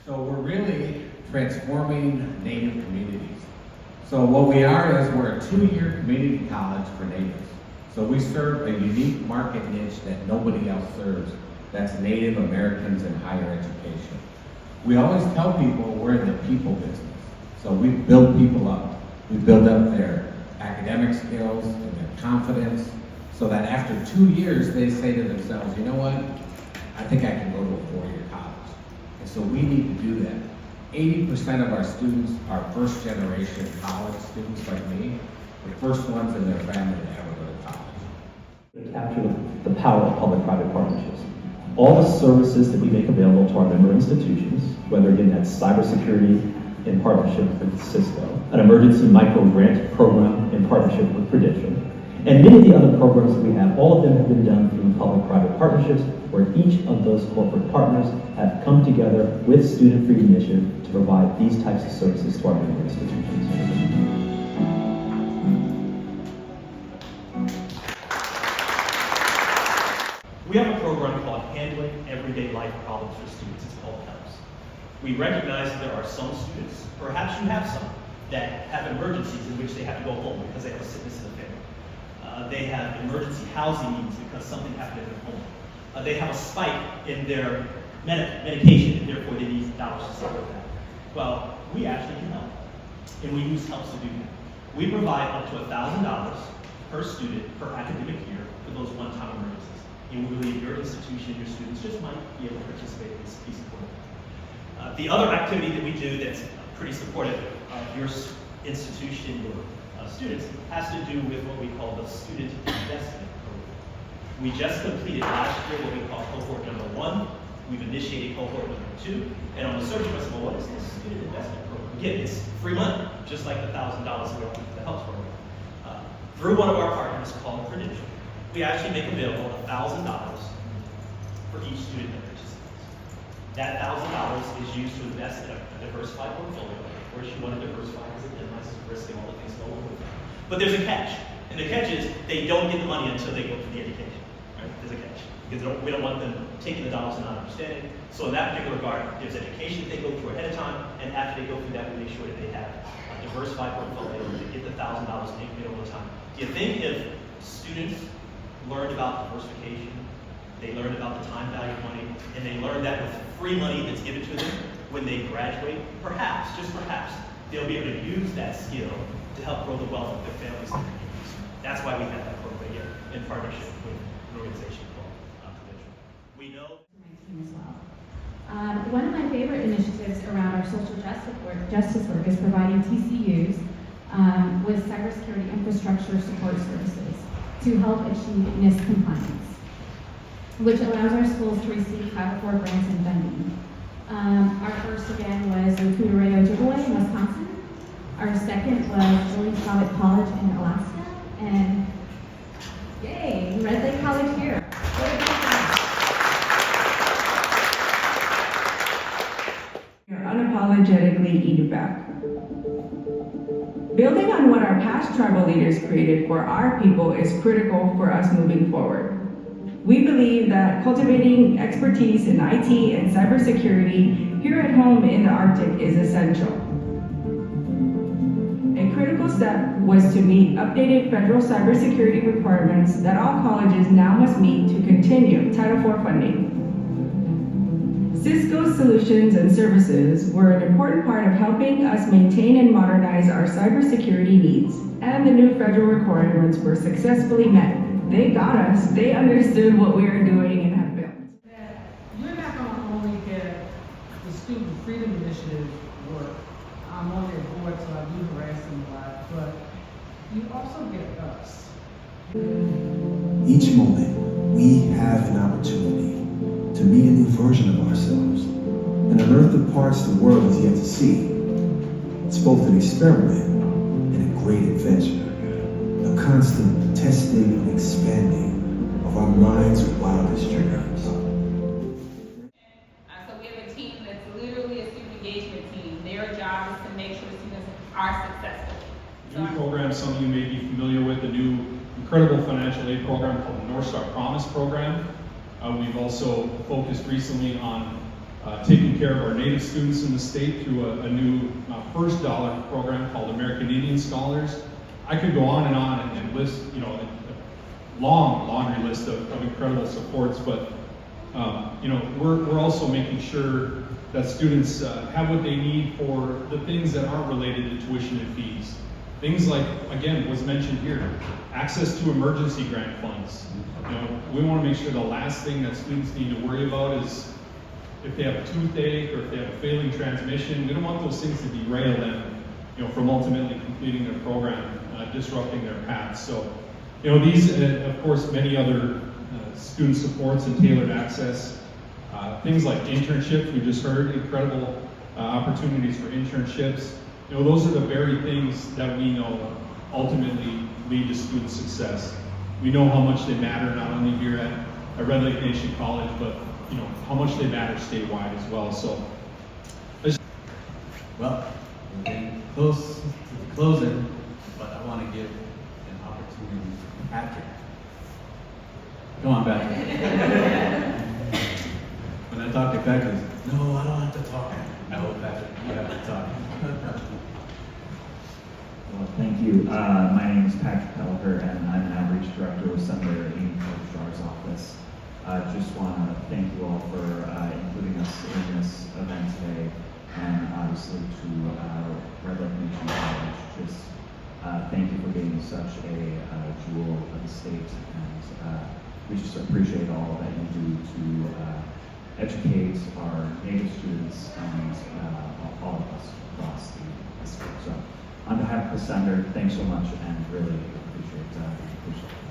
So we're really transforming Native communities. So what we are is we're a 2-year community college for Natives. So we serve a unique market niche that nobody else serves. That's Native Americans in higher education. We always tell people we're in the people business. So we build people up. We build up their academic skills and their confidence so that after 2 years they say to themselves, you know what, I think I can go to a 4-year college. And so we need to do that. 80% of our students are first generation college students like me, the first ones in their family to ever go to college. Capture the power of public-private partnerships. All the services that we make available to our member institutions, whether again that's cybersecurity in partnership with Cisco, an emergency micro grant program in partnership with Prudential, and many of the other programs that we have, all of them have been done through public-private partnerships, where each of those corporate partners have come together with Student Freedom Initiative to provide these types of services to our member institutions. We have a program called Handling Everyday Life Problems for Students. It's called HELPS. We recognize that there are some students, perhaps you have some, that have emergencies in which they have to go home because they have a sickness in the family. They have emergency housing needs because something happened in their home. They have a spike in their medication and therefore they need dollars to support that. Well, we actually can help, and we use HELPS to do that. We provide up to $1,000 per student per academic year for those one-time emergencies. And we believe your institution, your students just might be able to participate in this piece of work. The other activity that we do that's pretty supportive of your institution, your students, has to do with what we call the Student Investment Program. We just completed last year what we call cohort number 1. We've initiated cohort number 2. And on the search for well, what is this Student Investment Program? Again, it's free money, just like the $1,000 we offer for the HELPS program. Through one of our partners called Prudential, we actually make available $1,000 for each student that participates. That $1,000 is used to invest in a diversified portfolio. Of course, you want to diversify because it minimizes risk and all the things that go along with it. But there's a catch, and the catch is they don't get the money until they go through the education. Right? There's a catch because we don't want them taking the dollars and not understanding. So in that particular regard, there's education that they go through ahead of time, and after they go through that, we make sure that they have a diversified portfolio to get the $1,000 and make it over time. Do you think if students learned about diversification, they learned about the time value of money, and they learned that with free money that's given to them when they graduate, perhaps, just perhaps, they'll be able to use that skill to help grow the wealth of their families and communities. That's why we have that program here in partnership with an organization called Prudential. We know as well. One of my favorite initiatives around our social justice work is providing TCUs with cybersecurity infrastructure support services to help achieve NIST compliance, which allows our schools to receive Title IV grants and funding. Our first again was in Cudareo, Ojibwe in Wisconsin. Our second was Williams College in Alaska, and yay, Red Lake College here. Unapologetically Inupiaq. Building on what our past tribal leaders created for our people is critical for us moving forward. We believe that cultivating expertise in IT and cybersecurity here at home in the Arctic is essential. A critical step was to meet updated federal cybersecurity requirements that all colleges now must meet to continue Title IV funding. Cisco's solutions and services were an important part of helping us maintain and modernize our cybersecurity needs, and the new federal requirements were successfully met. They got us, they understood what we were doing and have built. You're not going to only get the Student Freedom Initiative work. I'm on their board, so I do harass them a lot, but you also get us. Each moment, we have an opportunity to meet a new version of ourselves and unearth the parts the world has yet to see. It's both an experiment and a great adventure, a constant testing and expanding of our minds' wildest dreams. So we have a team that's literally a student engagement team. Their job is to make sure students are successful. New program, some of you may be familiar with, the new incredible financial aid program called the North Star Promise program. We've also focused recently on taking care of our Native students in the state through a new first dollar program called American Indian Scholars. I could go on and list, you know, a long laundry list of incredible supports, but you know, we're also making sure that students have what they need for the things that aren't related to tuition and fees. Things like, again, was mentioned here, access to emergency grant funds. You know, we want to make sure the last thing that students need to worry about is if they have a toothache or if they have a failing transmission. We don't want those things to derail them, you know, from ultimately completing their program, disrupting their paths. So, you know, these, of course, many other student supports and tailored access. Things like internships, we just heard, incredible opportunities for internships. You know, those are the very things that we know ultimately lead to student success. We know how much they matter, not only here at Red Lake Nation College, but you know, how much they matter statewide as well. So, well, we're getting close to the closing, but I want to give an opportunity to Patrick. Come on, Patrick. When I talk to Patrick, he says, no, I don't have to talk. I hope, Patrick, you have to talk. Well, thank you. My name is Patrick Pellicker, and I'm an outreach director with Senator Amy Klobuchar's office. Just want to thank you all for including us in this event today, and obviously to Red Lake Nation College. Just thank you for being such a jewel of the state, and we just appreciate all that you do to educate our Native students and all of us across the state. So, on behalf of the Senator, thanks so much, and really appreciate it.